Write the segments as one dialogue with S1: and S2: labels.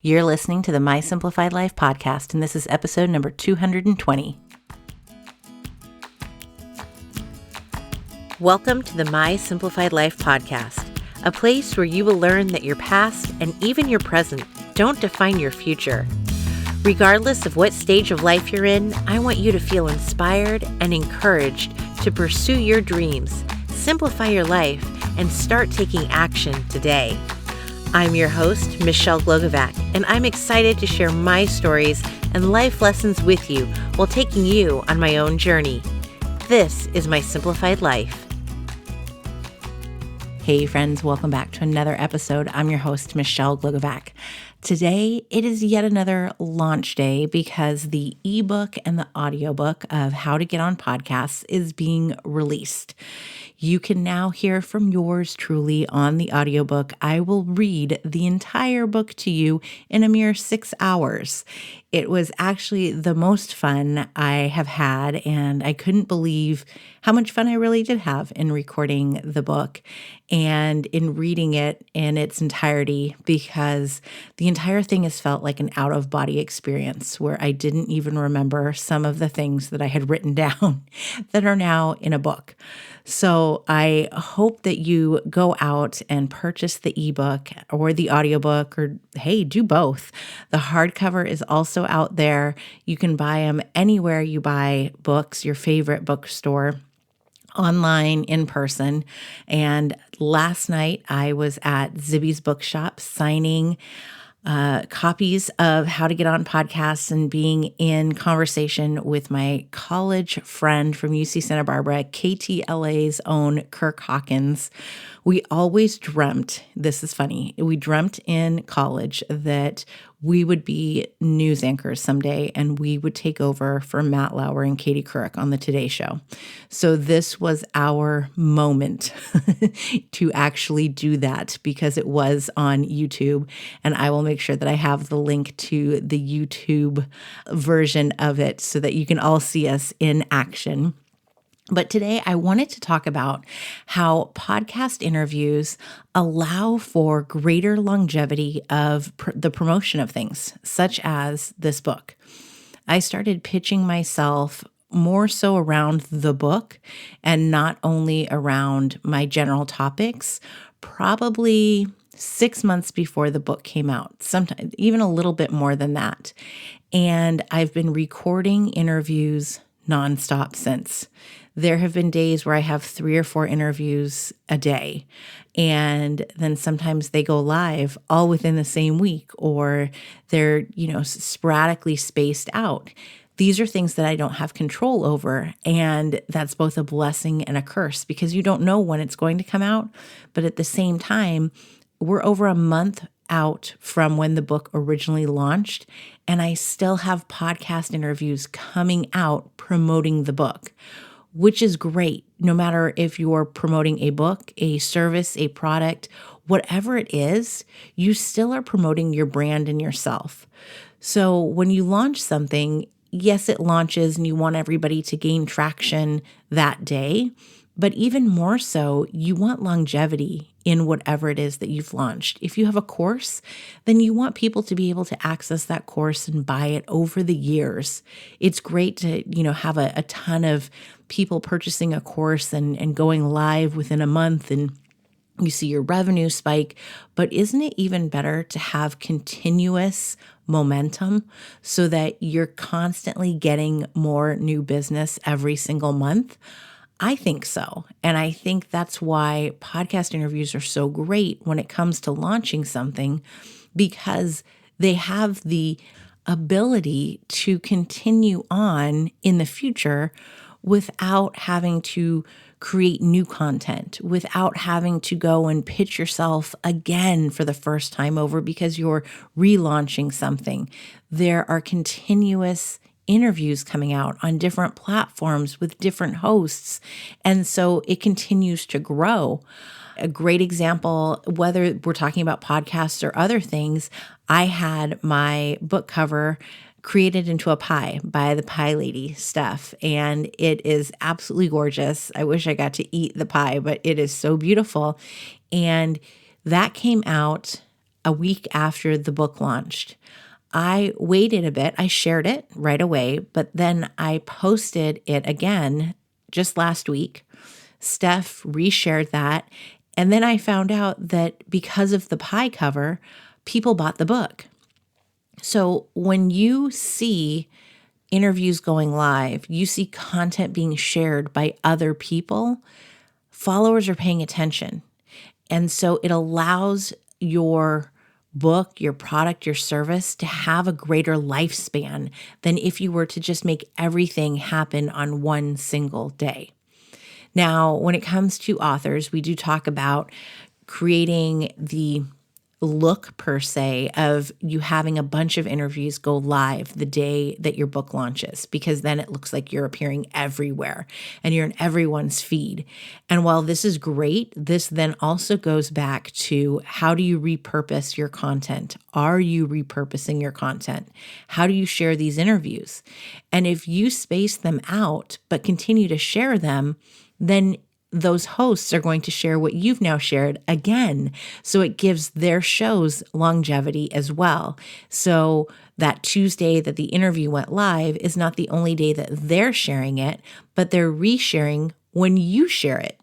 S1: You're listening to the My Simplified Life podcast, and this is episode number 220. Welcome to the My Simplified Life podcast, a place where you will learn that your past and even your present don't define your future. Regardless of what stage of life you're in, I want you to feel inspired and encouraged to pursue your dreams, simplify your life, and start taking action today. I'm your host, Michelle Glogovac, and I'm excited to share my stories and life lessons with you while taking you on my own journey. This is My Simplified Life. Hey friends, welcome back to another episode. I'm your host, Michelle Glogovac. Today, it is yet another launch day because the ebook and the audiobook of How to Get on Podcasts is being released. You can now hear from yours truly on the audiobook. I will read the entire book to you in a mere 6 hours. It was actually the most fun I have had, and I couldn't believe how much fun I really did have in recording the book and in reading it in its entirety, because the entire thing has felt like an out-of-body experience where I didn't even remember some of the things that I had written down that are now in a book. So I hope that you go out and purchase the ebook or the audiobook, or hey, do both. The hardcover is also out there. You can buy them anywhere you buy books, your favorite bookstore, online, in person. And last night I was at Zibby's Bookshop signing copies of How to Get on Podcasts and being in conversation with my college friend from UC Santa Barbara, KTLA's own Kirk Hawkins. We always dreamt, this is funny, we dreamt in college that we would be news anchors someday and we would take over for Matt Lauer and Katie Couric on the Today Show. So this was our moment to actually do that because it was on YouTube, and I will make sure that I have the link to the YouTube version of it so that you can all see us in action. But today I wanted to talk about how podcast interviews allow for greater longevity of the promotion of things, such as this book. I started pitching myself more so around the book and not only around my general topics, probably 6 months before the book came out, sometimes even a little bit more than that. And I've been recording interviews nonstop since. There have been days where I have 3 or 4 interviews a day, and then sometimes they go live all within the same week, or they're, sporadically spaced out. These are things that I don't have control over, and that's both a blessing and a curse because you don't know when it's going to come out, but at the same time, we're over a month out from when the book originally launched, and I still have podcast interviews coming out promoting the book, which is great. No matter if you're promoting a book, a service, a product, whatever it is, you still are promoting your brand and yourself. So when you launch something, yes, it launches and you want everybody to gain traction that day, but even more so, you want longevity in whatever it is that you've launched. If you have a course, then you want people to be able to access that course and buy it over the years. It's great to, have a ton of people purchasing a course and going live within a month, and you see your revenue spike. But isn't it even better to have continuous momentum so that you're constantly getting more new business every single month? I think so. And I think that's why podcast interviews are so great when it comes to launching something, because they have the ability to continue on in the future without having to create new content, without having to go and pitch yourself again for the first time over because you're relaunching something. There are continuous interviews coming out on different platforms with different hosts. And so it continues to grow. A great example, whether we're talking about podcasts or other things, I had my book cover created into a pie by the Pie Lady Steph, and it is absolutely gorgeous. I wish I got to eat the pie, but it is so beautiful. And that came out a week after the book launched. I waited a bit. I shared it right away, but then I posted it again just last week. Steph reshared that. And then I found out that because of the pie cover, people bought the book. So when you see interviews going live, you see content being shared by other people, followers are paying attention. And so it allows your book, your product, your service to have a greater lifespan than if you were to just make everything happen on one single day. Now, when it comes to authors, we do talk about creating the look per se of you having a bunch of interviews go live the day that your book launches, because then it looks like you're appearing everywhere and you're in everyone's feed. And while this is great, this then also goes back to how do you repurpose your content? Are you repurposing your content? How do you share these interviews? And if you space them out but continue to share them, then those hosts are going to share what you've now shared again. So it gives their shows longevity as well. So that Tuesday that the interview went live is not the only day that they're sharing it, but they're resharing when you share it.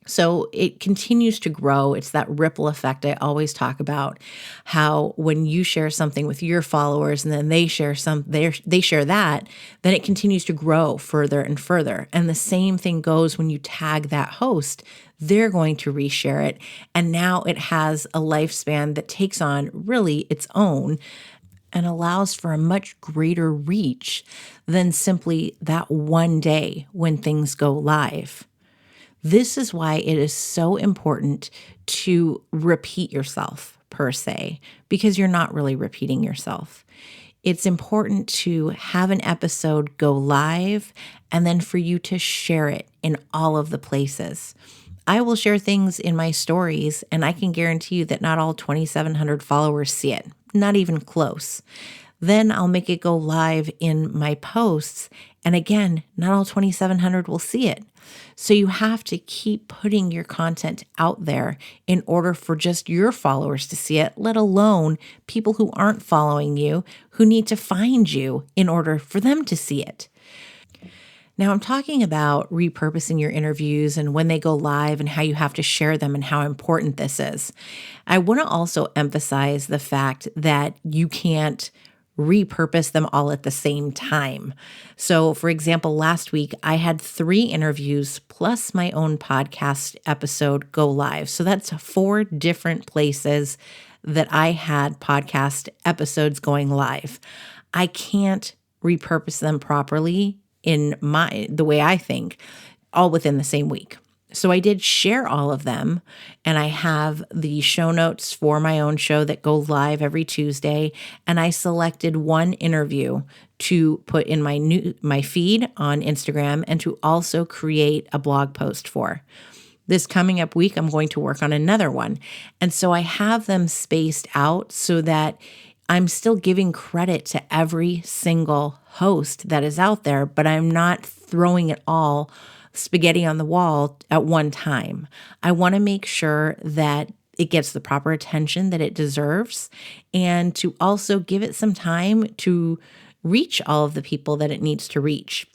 S1: So it continues to grow. It's that ripple effect I always talk about, how when you share something with your followers and then they share they share that, then it continues to grow further and further. And the same thing goes when you tag that host, they're going to reshare it. And now it has a lifespan that takes on really its own and allows for a much greater reach than simply that one day when things go live. This is why it is so important to repeat yourself per se, because you're not really repeating yourself. It's important to have an episode go live and then for you to share it in all of the places. I will share things in my stories, and I can guarantee you that not all 2,700 followers see it, not even close. Then I'll make it go live in my posts, and again, not all 2,700 will see it. So you have to keep putting your content out there in order for just your followers to see it, let alone people who aren't following you, who need to find you in order for them to see it. Now, I'm talking about repurposing your interviews and when they go live and how you have to share them and how important this is. I want to also emphasize the fact that you can't repurpose them all at the same time. So, for example, last week I had 3 interviews plus my own podcast episode go live. So that's 4 different places that I had podcast episodes going live. I can't repurpose them properly in the way I think, all within the same week. So I did share all of them, and I have the show notes for my own show that go live every Tuesday, and I selected one interview to put in my feed on Instagram and to also create a blog post for. This coming up week, I'm going to work on another one. And so I have them spaced out so that I'm still giving credit to every single host that is out there, but I'm not throwing it all spaghetti on the wall at one time. I want to make sure that it gets the proper attention that it deserves, and to also give it some time to reach all of the people that it needs to reach.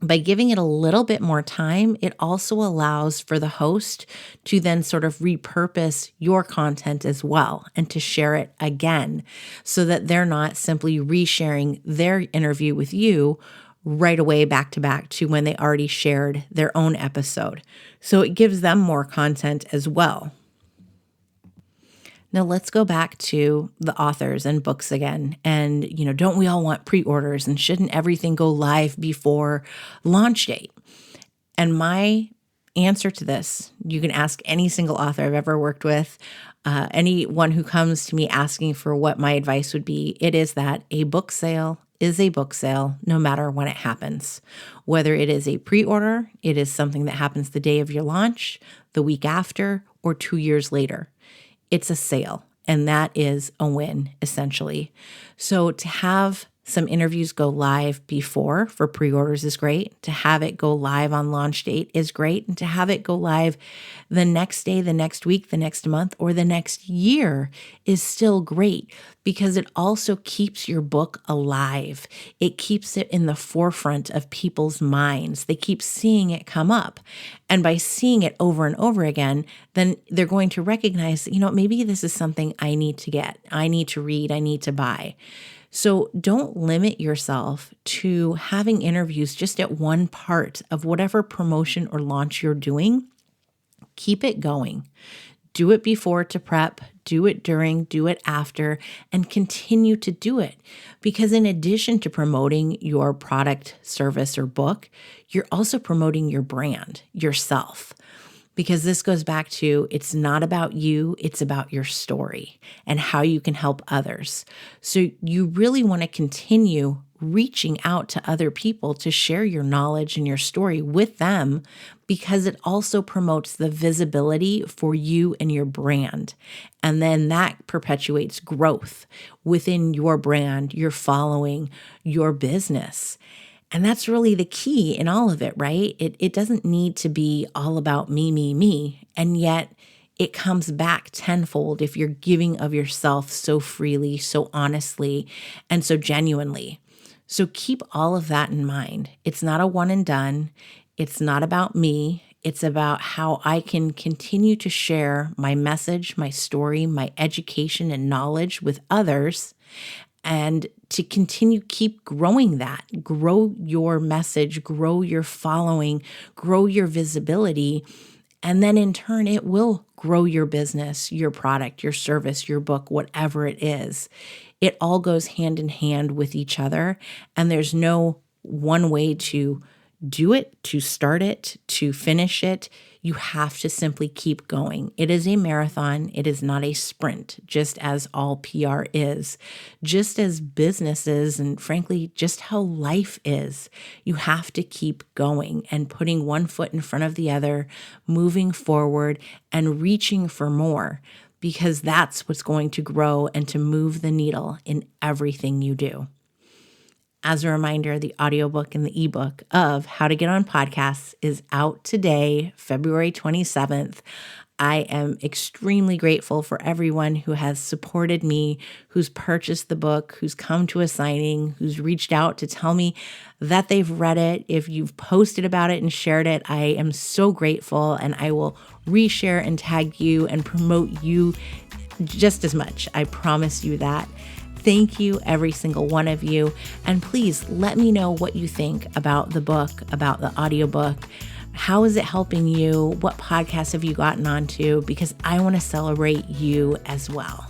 S1: By giving it a little bit more time, it also allows for the host to then sort of repurpose your content as well and to share it again, so that they're not simply resharing their interview with you right away back to back to when they already shared their own episode. So it gives them more content as well. Now let's go back to the authors and books again. And, don't we all want pre-orders, and shouldn't everything go live before launch date? And my answer to this, you can ask any single author I've ever worked with, anyone who comes to me asking for what my advice would be, it is that a book sale is a book sale no matter when it happens. Whether it is a pre-order, it is something that happens the day of your launch, the week after, or 2 years later. It's a sale, and that is a win, essentially. So to have some interviews go live before for pre-orders is great. To have it go live on launch date is great. And to have it go live the next day, the next week, the next month, or the next year is still great because it also keeps your book alive. It keeps it in the forefront of people's minds. They keep seeing it come up. And by seeing it over and over again, then they're going to recognize, maybe this is something I need to get, I need to read, I need to buy. So don't limit yourself to having interviews just at one part of whatever promotion or launch you're doing. Keep it going. Do it before to prep, do it during, do it after, and continue to do it. Because in addition to promoting your product, service, or book, you're also promoting your brand, yourself. Because this goes back to, it's not about you, it's about your story and how you can help others. So you really want to continue reaching out to other people to share your knowledge and your story with them, because it also promotes the visibility for you and your brand. And then that perpetuates growth within your brand, your following, your business. And that's really the key in all of it, right? It doesn't need to be all about me. And yet it comes back tenfold if you're giving of yourself so freely, so honestly, and so genuinely. So keep all of that in mind. It's not a one and done. It's not about me. It's about how I can continue to share my message, my story, my education and knowledge with others, and to keep growing that. Grow your message, grow your following, grow your visibility, and then in turn, it will grow your business, your product, your service, your book, whatever it is. It all goes hand in hand with each other, and there's no one way to do it, to start it, to finish it. You have to simply keep going. It is a marathon. It is not a sprint, just as all PR is, just as businesses, and frankly, just how life is. You have to keep going and putting one foot in front of the other, moving forward and reaching for more, because that's what's going to grow and to move the needle in everything you do. As a reminder, the audiobook and the ebook of How to Get on Podcasts is out today, February 27th. I am extremely grateful for everyone who has supported me, who's purchased the book, who's come to a signing, who's reached out to tell me that they've read it. If you've posted about it and shared it, I am so grateful, and I will reshare and tag you and promote you just as much. I promise you that. Thank you, every single one of you. And please let me know what you think about the book, about the audiobook. How is it helping you? What podcasts have you gotten onto? Because I want to celebrate you as well.